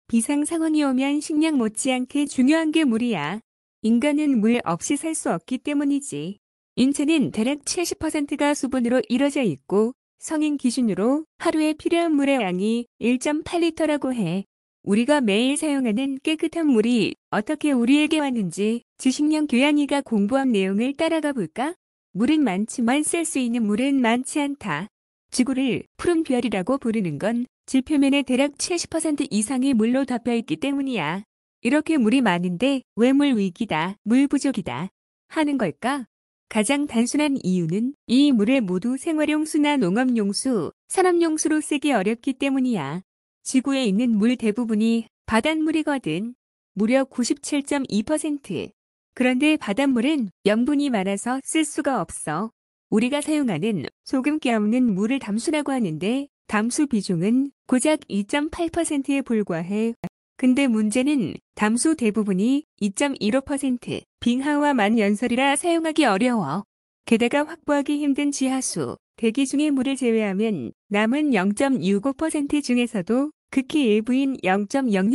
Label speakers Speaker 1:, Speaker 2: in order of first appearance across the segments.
Speaker 1: 비상 상황이 오면 식량 못지않게 중요한 게 물이야. 인간은 물 없이 살 수 없기 때문이지. 인체는 대략 70%가 수분으로 이루어져 있고 성인 기준으로 하루에 필요한 물의 양이 1.8리터라고 해. 우리가 매일 사용하는 깨끗한 물이 어떻게 우리에게 왔는지 지식령 교양이가 공부한 내용을 따라가 볼까? 물은 많지만 쓸 수 있는 물은 많지 않다. 지구를 푸른 별이라고 부르는 건 지표면의 대략 70% 이상이 물로 덮여있기 때문이야. 이렇게 물이 많은데 왜 물 위기다, 물 부족이다 하는 걸까? 가장 단순한 이유는 이 물을 모두 생활용수나 농업용수, 산업용수로 쓰기 어렵기 때문이야. 지구에 있는 물 대부분이 바닷물이거든. 무려 97.2%. 그런데 바닷물은 염분이 많아서 쓸 수가 없어. 우리가 사용하는 소금기 없는 물을 담수라고 하는데 담수 비중은 고작 2.8%에 불과해. 근데 문제는 담수 대부분이 2.15% 빙하와 만연설이라 사용하기 어려워. 게다가 확보하기 힘든 지하수, 대기 중의 물을 제외하면 남은 0.65% 중에서도 극히 일부인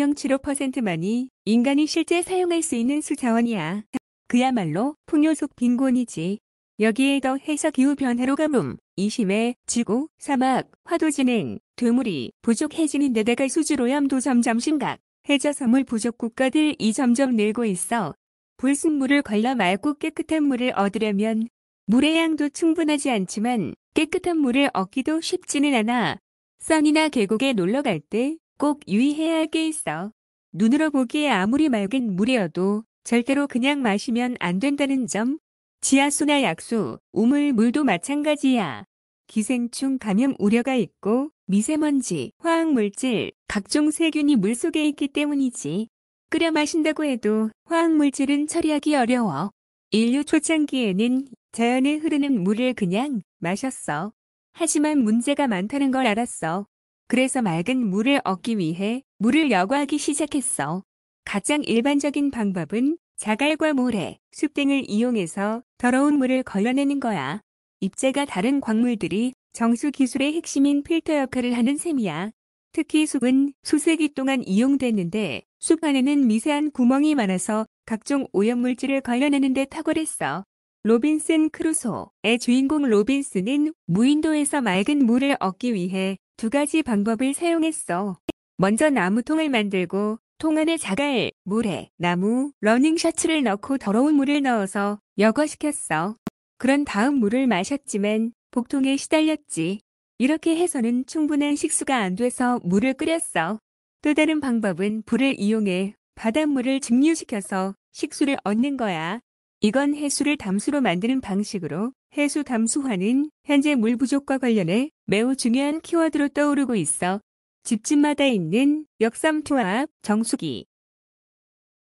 Speaker 1: 0.0075%만이 인간이 실제 사용할 수 있는 수자원이야. 그야말로 풍요 속 빈곤이지. 여기에 더해서 기후변화로 가뭄, 이심해, 지구, 사막, 화도 진행, 되물이 부족해지는 데다가 수질오염도 점점 심각. 해저섬물 부족 국가들이 점점 늘고 있어. 불순물을 걸러 맑고 깨끗한 물을 얻으려면 물의 양도 충분하지 않지만 깨끗한 물을 얻기도 쉽지는 않아. 산이나 계곡에 놀러 갈 때 꼭 유의해야 할 게 있어. 눈으로 보기에 아무리 맑은 물이어도 절대로 그냥 마시면 안 된다는 점. 지하수나 약수, 우물물도 마찬가지야. 기생충 감염 우려가 있고 미세먼지, 화학물질, 각종 세균이 물속에 있기 때문이지. 끓여 마신다고 해도 화학물질은 처리하기 어려워. 인류 초창기에는 자연에 흐르는 물을 그냥 마셨어. 하지만 문제가 많다는 걸 알았어. 그래서 맑은 물을 얻기 위해 물을 여과하기 시작했어. 가장 일반적인 방법은 자갈과 모래, 숲 등을 이용해서 더러운 물을 걸러내는 거야. 입자가 다른 광물들이 정수 기술의 핵심인 필터 역할을 하는 셈이야. 특히 숲은 수세기 동안 이용됐는데 숲 안에는 미세한 구멍이 많아서 각종 오염물질을 걸러내는 데 탁월했어. 로빈슨 크루소의 주인공 로빈슨은 무인도에서 맑은 물을 얻기 위해 두 가지 방법을 사용했어. 먼저 나무통을 만들고 통 안에 자갈, 모래, 나무, 러닝 셔츠를 넣고 더러운 물을 넣어서 여과시켰어. 그런 다음 물을 마셨지만 복통에 시달렸지. 이렇게 해서는 충분한 식수가 안 돼서 물을 끓였어. 또 다른 방법은 불을 이용해 바닷물을 증류시켜서 식수를 얻는 거야. 이건 해수를 담수로 만드는 방식으로 해수 담수화는 현재 물 부족과 관련해 매우 중요한 키워드로 떠오르고 있어. 집집마다 있는 역삼투압 정수기.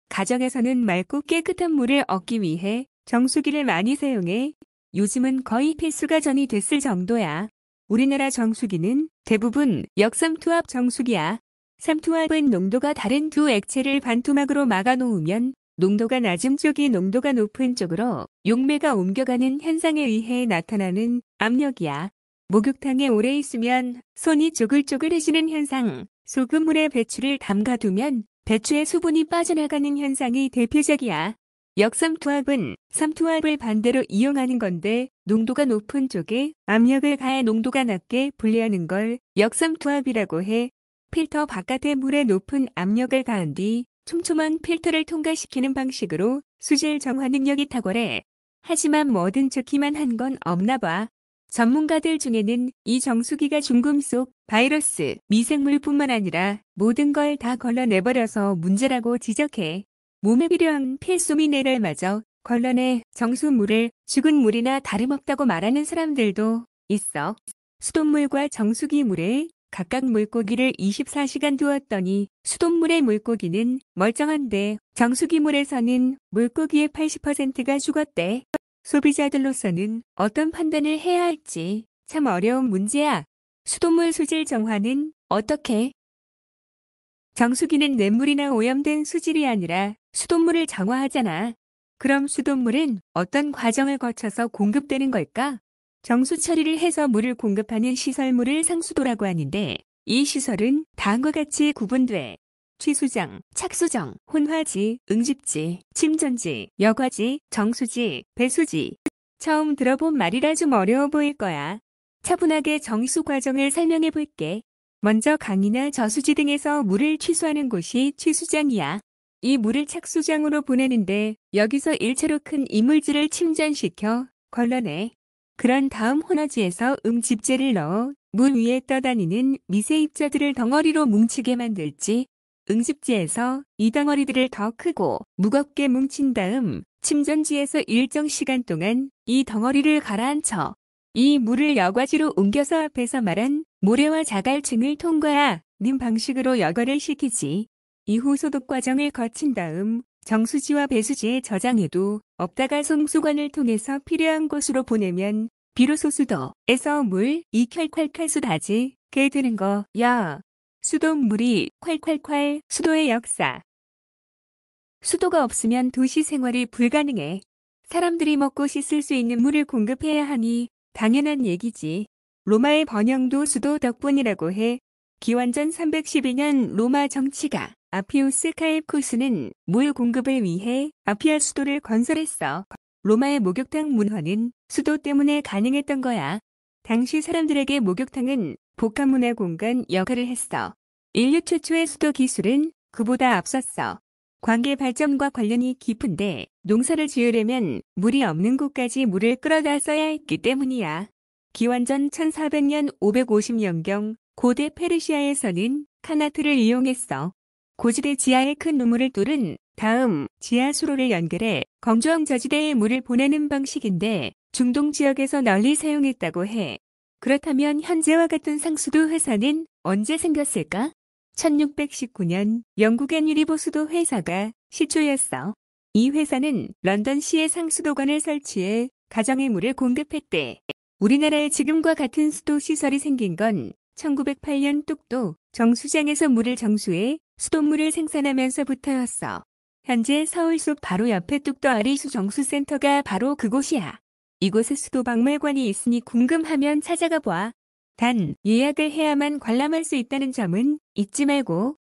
Speaker 1: 가정에서는 맑고 깨끗한 물을 얻기 위해 정수기를 많이 사용해 요즘은 거의 필수가 전이 됐을 정도야. 우리나라 정수기는 대부분 역삼투압 정수기야. 삼투압은 농도가 다른 두 액체를 반토막으로 막아 놓으면 농도가 낮은 쪽이 농도가 높은 쪽으로 용매가 옮겨가는 현상에 의해 나타나는 압력이야. 목욕탕에 오래 있으면 손이 쪼글쪼글해지는 현상, 소금물에 배추를 담가두면 배추의 수분이 빠져나가는 현상이 대표적이야. 역삼투압은 삼투압을 반대로 이용하는 건데 농도가 높은 쪽에 압력을 가해 농도가 낮게 분리하는 걸 역삼투압이라고 해. 필터 바깥의 물에 높은 압력을 가한 뒤 촘촘한 필터를 통과시키는 방식으로 수질 정화 능력이 탁월해. 하지만 뭐든 좋기만 한 건 없나 봐. 전문가들 중에는 이 정수기가 중금속, 바이러스, 미생물뿐만 아니라 모든 걸 다 걸러내버려서 문제라고 지적해. 몸에 필요한 필수 미네랄마저 걸러내 정수물을 죽은 물이나 다름없다고 말하는 사람들도 있어. 수돗물과 정수기 물에 각각 물고기를 24시간 두었더니 수돗물의 물고기는 멀쩡한데 정수기 물에서는 물고기의 80%가 죽었대. 소비자들로서는 어떤 판단을 해야 할지 참 어려운 문제야. 수돗물 수질 정화는 어떻게? 정수기는 냇물이나 오염된 수질이 아니라 수돗물을 정화하잖아. 그럼 수돗물은 어떤 과정을 거쳐서 공급되는 걸까? 정수 처리를 해서 물을 공급하는 시설물을 상수도라고 하는데 이 시설은 다음과 같이 구분돼. 취수정, 착수정, 혼화지, 응집지, 침전지, 여과지, 정수지, 배수지. 처음 들어본 말이라 좀 어려워 보일 거야. 차분하게 정수 과정을 설명해 볼게. 먼저 강이나 저수지 등에서 물을 취수하는 곳이 취수장이야. 이 물을 착수장으로 보내는데 여기서 일체로 큰 이물질을 침전시켜 걸러내. 그런 다음 혼화지에서 응집제를 넣어 물 위에 떠다니는 미세 입자들을 덩어리로 뭉치게 만들지. 응집지에서 이 덩어리들을 더 크고 무겁게 뭉친 다음 침전지에서 일정 시간 동안 이 덩어리를 가라앉혀 이 물을 여과지로 옮겨서 앞에서 말한 모래와 자갈층을 통과하는 방식으로 여과를 시키지. 이후 소독 과정을 거친 다음 정수지와 배수지에 저장해도 없다가 송수관을 통해서 필요한 곳으로 보내면 비로소 수도에서 물이 콸콸콸 쏟아지게 되는 거야. 수돗물이 콸콸콸 수도의 역사. 수도가 없으면 도시 생활이 불가능해. 사람들이 먹고 씻을 수 있는 물을 공급해야 하니 당연한 얘기지. 로마의 번영도 수도 덕분이라고 해. 기원전 312년 로마 정치가 아피우스 카에쿠스는 물 공급을 위해 아피아 수도를 건설했어. 로마의 목욕탕 문화는 수도 때문에 가능했던 거야. 당시 사람들에게 목욕탕은 복합문화 공간 역할을 했어. 인류 최초의 수도 기술은 그보다 앞섰어. 관계 발전과 관련이 깊은데 농사를 지으려면 물이 없는 곳까지 물을 끌어다 써야 했기 때문이야. 기원전 1400년 550년경 고대 페르시아에서는 카나트를 이용했어. 고지대 지하에 큰 우물을 뚫은 다음 지하 수로를 연결해 건조한 저지대에 물을 보내는 방식인데 중동 지역에서 널리 사용했다고 해. 그렇다면 현재와 같은 상수도 회사는 언제 생겼을까? 1619년 영국의 유리보 수도 회사가 시초였어. 이 회사는 런던시의 상수도관을 설치해 가정의 물을 공급했대. 우리나라에 지금과 같은 수도 시설이 생긴 건 1908년 뚝도 정수장에서 물을 정수해 수돗물을 생산하면서부터였어. 현재 서울숲 바로 옆에 뚝도 아리수 정수센터가 바로 그곳이야. 이곳에 수도박물관이 있으니 궁금하면 찾아가 봐. 단 예약을 해야만 관람할 수 있다는 점은 잊지 말고.